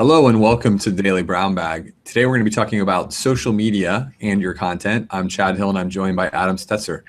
Hello and welcome to Daily Brown Bag. Today we're going to be talking about social media and your content. I'm Chad Hill and I'm joined by Adam Stetzer.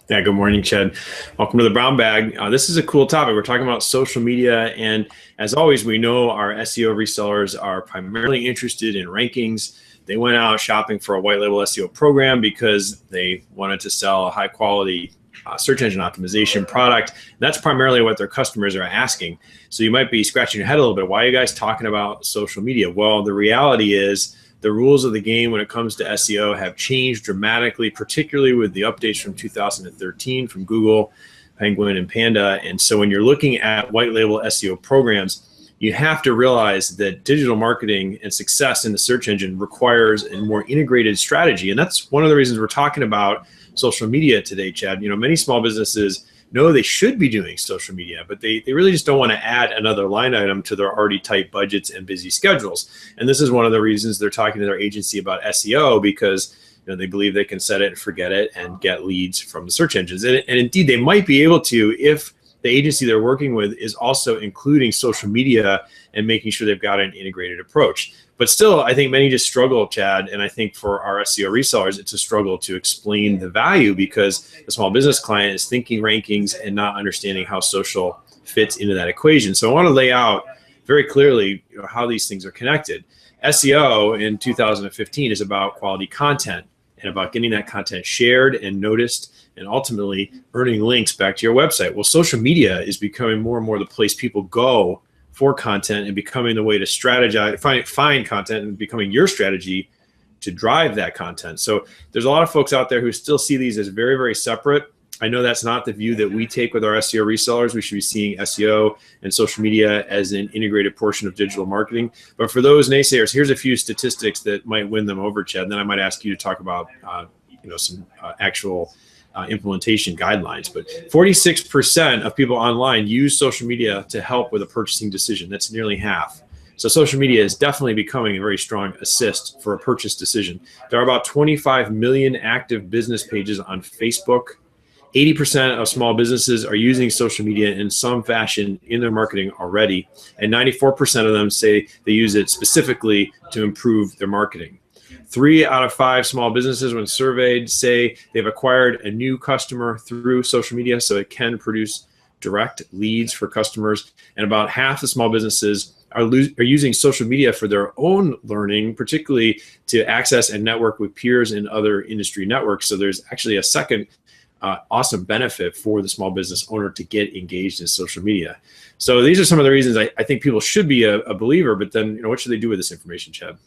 Yeah, good morning, Chad. Welcome to the Brown Bag. This is a cool topic. We're talking about social media, and as always, we know our SEO resellers are primarily interested in rankings. They went out shopping for a white label SEO program because they wanted to sell a high quality search engine optimization product. And that's primarily what their customers are asking. So you might be scratching your head a little bit. Why are you guys talking about social media? Well, the reality is the rules of the game when it comes to SEO have changed dramatically, particularly with the updates from 2013 from Google, Penguin, and Panda. And so when you're looking at white label SEO programs, you have to realize that digital marketing and success in the search engine requires a more integrated strategy. And that's one of the reasons we're talking about social media today, Chad. You know, many small businesses know they should be doing social media, but they really just don't want to add another line item to their already tight budgets and busy schedules. And this is one of the reasons they're talking to their agency about SEO, because they believe they can set it and forget it and get leads from the search engines. And indeed, they might be able to if the agency they're working with is also including social media and making sure they've got an integrated approach. But still, I think many just struggle, Chad, and I think for our SEO resellers, it's a struggle to explain the value because the small business client is thinking rankings and not understanding how social fits into that equation. So I want to lay out very clearly how these things are connected. SEO in 2015 is about quality content and about getting that content shared and noticed and ultimately earning links back to your website. Well, social media is becoming more and more the place people go for content and becoming the way to strategize, find content and becoming your strategy to drive that content. So there's a lot of folks out there who still see these as very, very separate. I know that's not the view that we take with our SEO resellers. We should be seeing SEO and social media as an integrated portion of digital marketing. But for those naysayers, here's a few statistics that might win them over, Chad. And then I might ask you to talk about some actual implementation guidelines. But 46% of people online use social media to help with a purchasing decision. That's nearly half. So social media is definitely becoming a very strong assist for a purchase decision. There are about 25 million active business pages on Facebook. 80% of small businesses are using social media in some fashion in their marketing already. And 94% of them say they use it specifically to improve their marketing. 3 out of 5 small businesses, when surveyed, say they've acquired a new customer through social media, so it can produce direct leads for customers. And about half the small businesses are using social media for their own learning, particularly to access and network with peers in other industry networks. So there's actually a second awesome benefit for the small business owner to get engaged in social media. So these are some of the reasons I think people should be a believer, but then what should they do with this information, Chad?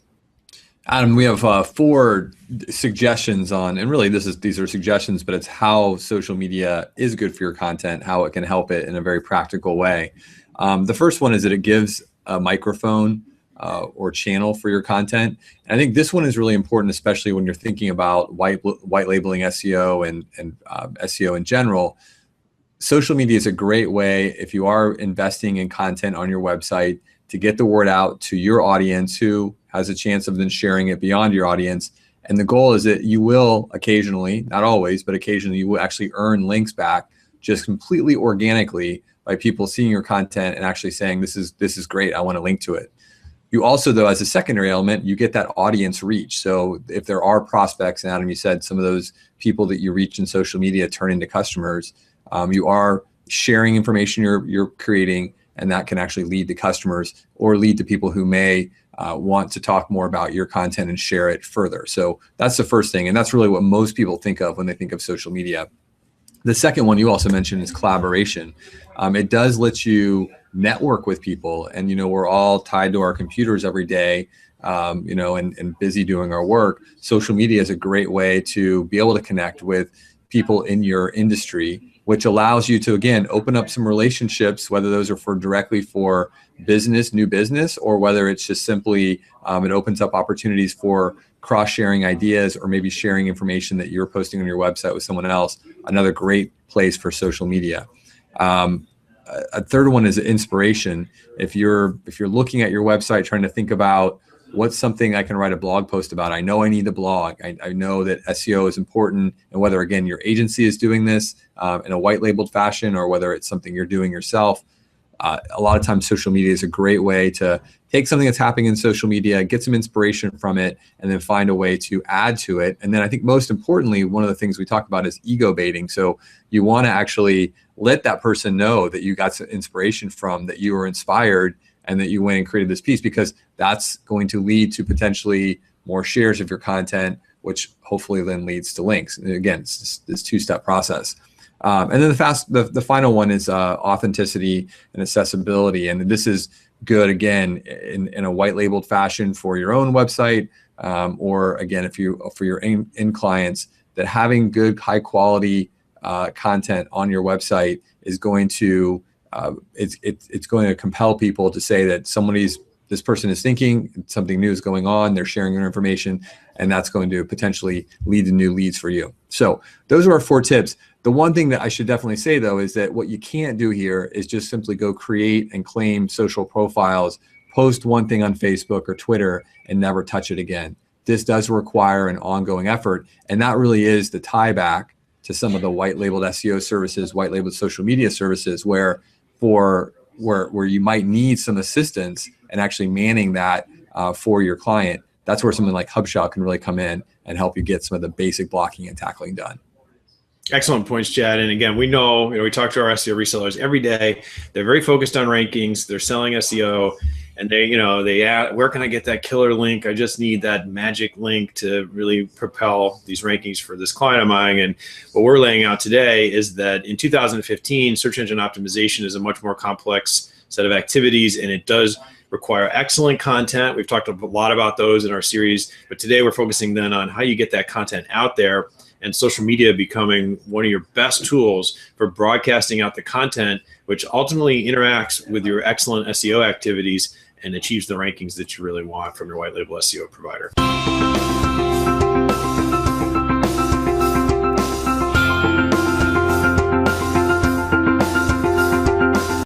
Adam, we have 4 suggestions on, and really these are suggestions, but it's how social media is good for your content, how it can help it in a very practical way. The first one is that it gives a microphone or channel for your content. And I think this one is really important, especially when you're thinking about white labeling SEO and SEO in general. Social media is a great way, if you are investing in content on your website, to get the word out to your audience who has a chance of then sharing it beyond your audience. And the goal is that you will occasionally, not always, but occasionally you will actually earn links back just completely organically by people seeing your content and actually saying, this is great, I want to link to it. You also, though, as a secondary element, you get that audience reach. So if there are prospects, and Adam, you said some of those people that you reach in social media turn into customers, you are sharing information you're creating, and that can actually lead to customers or lead to people who may want to talk more about your content and share it further. So that's the first thing. And that's really what most people think of when they think of social media. The second one you also mentioned is collaboration. It does let you network with people, and we're all tied to our computers every day, and busy doing our work. Social media is a great way to be able to connect with people in your industry, which allows you to, again, open up some relationships, whether those are directly for business, new business, or whether it's just simply, it opens up opportunities for cross-sharing ideas or maybe sharing information that you're posting on your website with someone else. Another great place for social media. A third one is inspiration. If you're looking at your website, trying to think about what's something I can write a blog post about. I know I need a blog. I know that SEO is important, and whether, again, your agency is doing this in a white labeled fashion or whether it's something you're doing yourself, A lot of times social media is a great way to take something that's happening in social media, get some inspiration from it, and then find a way to add to it. And then I think most importantly, one of the things we talk about is ego baiting. So you want to actually let that person know that you got some inspiration from, that you were inspired, and that you went and created this piece, because that's going to lead to potentially more shares of your content, which hopefully then leads to links. And again, it's this two-step process. And then the final one is authenticity and accessibility. And this is good, again, in a white labeled fashion for your own website, or again, for your end clients, that having good, high quality content on your website is going to it's going to compel people to say that this person is thinking, something new is going on, they're sharing their information, and that's going to potentially lead to new leads for you. So those are our 4 tips. The one thing that I should definitely say, though, is that what you can't do here is just simply go create and claim social profiles, post one thing on Facebook or Twitter, and never touch it again. This does require an ongoing effort, and that really is the tie back to some of the white labeled SEO services, white labeled social media services, where you might need some assistance and actually manning that for your client. That's where something like Hubshot can really come in and help you get some of the basic blocking and tackling done. Excellent points, Chad. And again, we know, we talk to our SEO resellers every day. They're very focused on rankings. They're selling SEO, and they add, where can I get that killer link? I just need that magic link to really propel these rankings for this client of mine. And what we're laying out today is that in 2015, search engine optimization is a much more complex set of activities, and it does require excellent content. We've talked a lot about those in our series, but today we're focusing then on how you get that content out there, and social media becoming one of your best tools for broadcasting out the content, which ultimately interacts with your excellent SEO activities and achieves the rankings that you really want from your white label SEO provider.